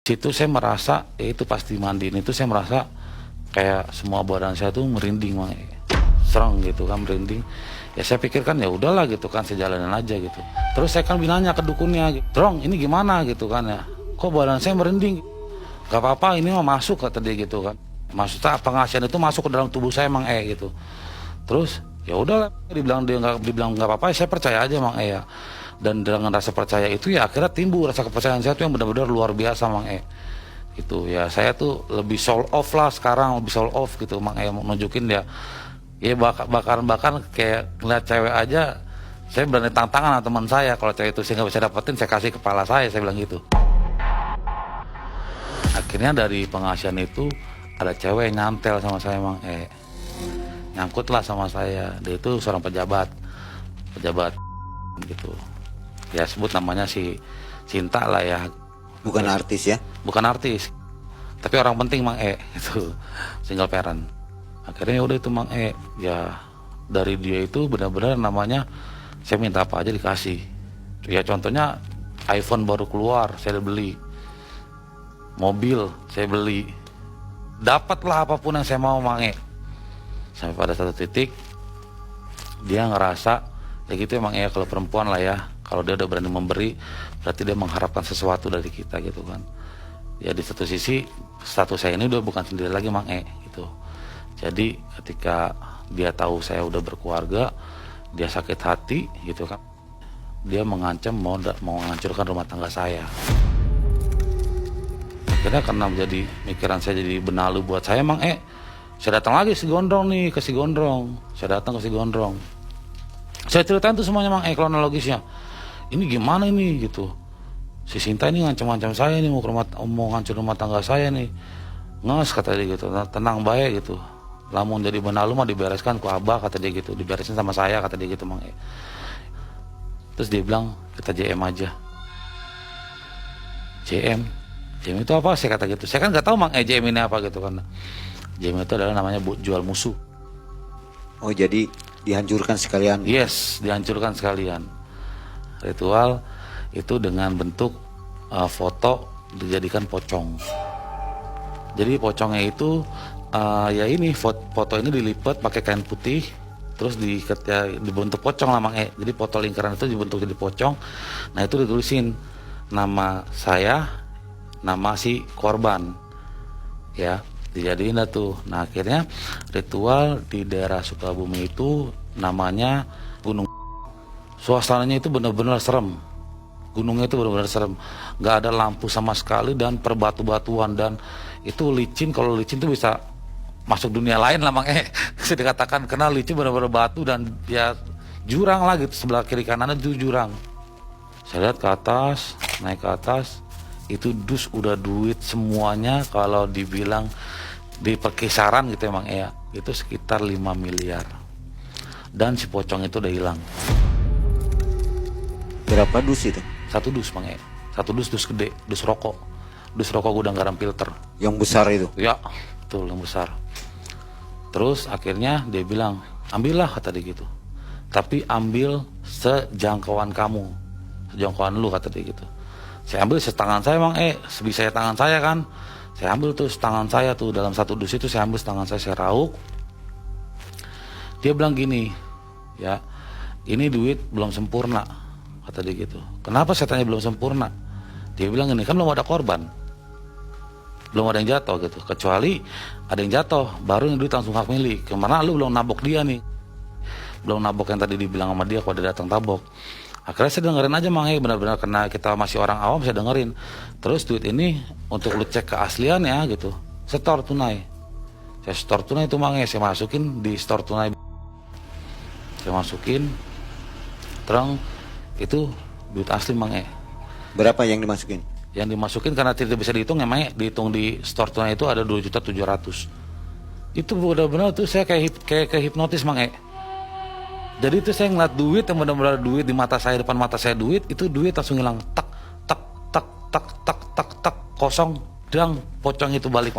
Situ saya merasa, ya itu pasti mandiin itu saya merasa kayak semua badan saya tuh merinding, serang gitu kan, merinding. Ya saya pikirkan ya udahlah gitu kan, saya jalanin aja gitu. Terus saya kan bilangnya ke dukunnya, "Drong, ini gimana?" gitu kan ya. "Kok badan saya merinding?" "Gak apa-apa, ini mah masuk," kata dia gitu kan. Maksudnya pengasihan itu masuk ke dalam tubuh saya gitu. Terus ya udahlah, dibilang nggak apa-apa, saya percaya aja ya. Dan dengan rasa percaya itu ya akhirnya timbul rasa kepercayaan saya tuh yang benar-benar luar biasa gitu ya. Saya tuh lebih soul off lah sekarang, lebih soul off gitu mau nunjukin dia ya bakaran kayak ngeliat cewek aja saya berani tantangan sama teman saya, kalau cewek itu saya nggak bisa dapetin saya kasih kepala saya bilang gitu. Akhirnya dari pengasihan itu ada cewek yang nyantel sama saya nyangkut lah sama saya. Dia itu seorang pejabat gitu ya, sebut namanya si Cinta lah ya. Bukan artis ya? Bukan artis, tapi orang penting itu single parent. Akhirnya udah itu ya dari dia itu benar-benar namanya saya minta apa aja dikasih. Ya contohnya iPhone baru keluar saya beli, mobil saya beli, dapatlah apapun yang saya mau sampai pada satu titik dia ngerasa ya gitu ya kalau perempuan lah ya, kalau dia udah berani memberi berarti dia mengharapkan sesuatu dari kita gitu kan. Ya di satu sisi status saya ini udah bukan sendiri lagi gitu. Jadi ketika dia tahu saya udah berkeluarga, dia sakit hati gitu kan. Dia mengancam mau menghancurkan rumah tangga saya. Akhirnya karena menjadi pikiran saya jadi benalu buat saya saya datang lagi ke si Gondrong. Saya datang ke si Gondrong. Saya ceritain tuh semuanya kronologisnya. Ini gimana ini gitu. Si Sinta ini ngancam-ngancam saya nih mau ngancur rumah tangga saya nih. Nges kata dia gitu. Tenang baik gitu. Lamun jadi benalu mah dibereskan ku Abah kata dia gitu. Diberesin sama saya kata dia gitu Terus dia bilang kita JM aja. JM itu apa? Saya kata gitu. Saya kan nggak tahu JM ini apa gitu kan. JM itu adalah namanya jual musuh. Oh jadi dihancurkan sekalian? Yes, dihancurkan sekalian. Ritual itu dengan bentuk foto dijadikan pocong. Jadi pocongnya itu ya ini foto ini dilipat pakai kain putih, terus diikat ya dibentuk pocong lah Jadi foto lingkaran itu dibentuk jadi pocong. Nah itu ditulisin nama saya, nama si korban, ya dijadiin tuh. Nah akhirnya ritual di daerah Sukabumi itu namanya Gunung. Suasananya itu benar-benar serem. Gunungnya itu benar-benar serem. Nggak ada lampu sama sekali dan perbatu-batuan dan itu licin. Kalau licin itu bisa masuk dunia lain lah bisa dikatakan, karena licin benar-benar batu dan ya jurang lah gitu, sebelah kiri kanannya itu jurang. Saya lihat ke atas, naik ke atas, itu dus udah duit semuanya, kalau dibilang di perkisaran gitu itu sekitar 5 miliar. Dan si pocong itu udah hilang. Berapa dus itu? Satu dus satu dus gede, dus rokok gudang garam filter. Yang besar itu? Ya betul, yang besar. Terus akhirnya dia bilang ambillah kata dia gitu, tapi ambil sejangkauan kamu, sejangkauan lu kata dia gitu. Saya ambil setangan saya sebisa tangan saya kan, saya ambil tuh setangan saya tuh, dalam satu dus itu saya ambil setangan saya rauk. Dia bilang gini, ya ini duit belum sempurna kata dia gitu. Kenapa saya tanya belum sempurna? Dia bilang ini kan belum ada korban, belum ada yang jatuh gitu, kecuali ada yang jatuh baru yang duit langsung hak milik. Kemana lu belum nabok dia nih, belum nabok yang tadi dibilang sama dia kalau dia datang tabok. Akhirnya saya dengerin aja benar-benar karena kita masih orang awam, saya dengerin. Terus duit ini untuk lu cek keasliannya gitu, setor tunai. Saya store tunai itu saya masukin di store tunai. Saya masukin terang itu duit asli Berapa yang dimasukin? Yang dimasukin karena tidak bisa dihitung dihitung di store tunai itu ada 2.700.000. Itu benar-benar tuh saya kayak hipnotis Jadi itu saya ngeliat duit yang benar-benar duit di mata saya, depan mata saya duit langsung hilang, tak tak tak tak tak tak tak kosong, dan pocong itu balik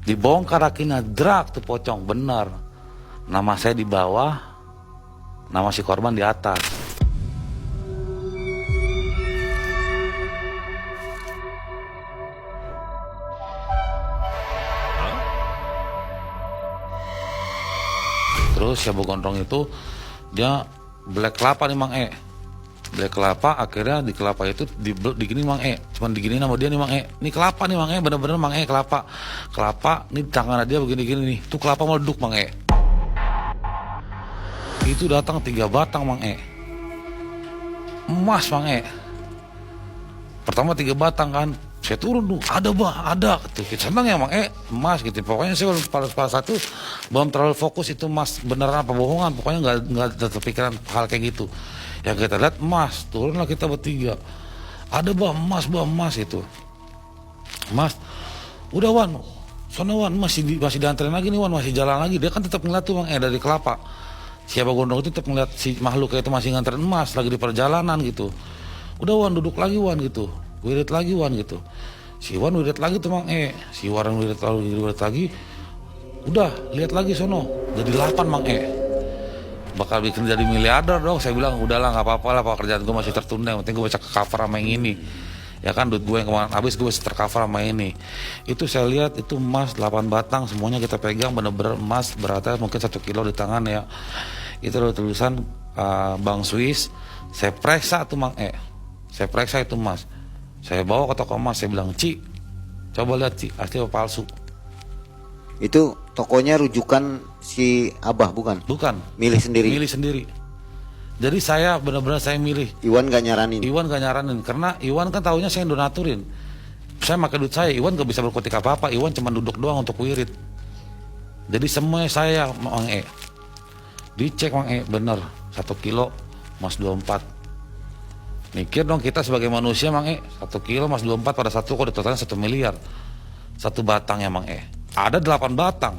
Dibongkar akhirnya drak tuh pocong, benar. Nama saya di bawah, nama si korban di atas. Terus Siabo Gondrong itu dia black kelapa nih Mang Black kelapa, akhirnya di kelapa itu digini Mang cuman digini sama dia nih Mang ini kelapa nih Mang bener-bener Mang kelapa ini tangan dia begini-gini nih, tuh kelapa meleduk Mang itu datang 3 batang Mang emas Mang pertama 3 batang kan, saya turun tuh, ada gitu, kita senang ya Mang emas gitu, pokoknya saya pada saat itu belum terlalu fokus itu emas beneran apa bohongan, pokoknya nggak terpikiran hal kayak gitu. Ya kita lihat emas, turunlah kita bertiga. Ada emas itu. Mas, udah Wan, sono Wan, masih dianterin lagi nih Wan, masih jalan lagi. Dia kan tetap ngeliat tuh Mang dari kelapa. Siapa Gondrong itu tetap ngeliat si makhluk itu masih nganterin emas lagi di perjalanan gitu. Udah Wan, duduk lagi Wan gitu. Wirid lagi Wan gitu. Si Wan wirid lagi tuh Mang Si Wan wirid lagi. Udah, lihat lagi sono. Jadi 8 Mang bakal bikin jadi miliarder dong. Saya bilang udahlah nggak apa-apa lah, pekerjaan gue masih tertunda, yang penting gue bisa cover sama yang ini ya kan, duit gue yang kemarin habis gue bisa tercover sama ini. Itu saya lihat itu emas 8 batang semuanya kita pegang, bener-bener emas beratnya mungkin 1 kilo di tangan ya. Itu ada tulisan Bank Swiss. Saya periksa tuh Mang saya periksa itu emas, saya bawa ke toko emas, saya bilang Ci, coba lihat Ci, asli apa palsu. Itu tokonya rujukan si Abah bukan? Bukan. Milih sendiri. Jadi saya benar-benar saya milih. Iwan gak nyaranin. Karena Iwan kan tahunya saya yang donaturin. Saya pakai duit saya, Iwan gak bisa berkutik apa-apa. Iwan cuma duduk doang untuk wirid. Jadi semuanya saya Mang dicek Mang bener 1 kilo emas 24. Mikir dong kita sebagai manusia Mang 1 kilo emas 24 pada 1 kok ditotalnya 1 miliar. 1 batang ya Mang ada 8 batang.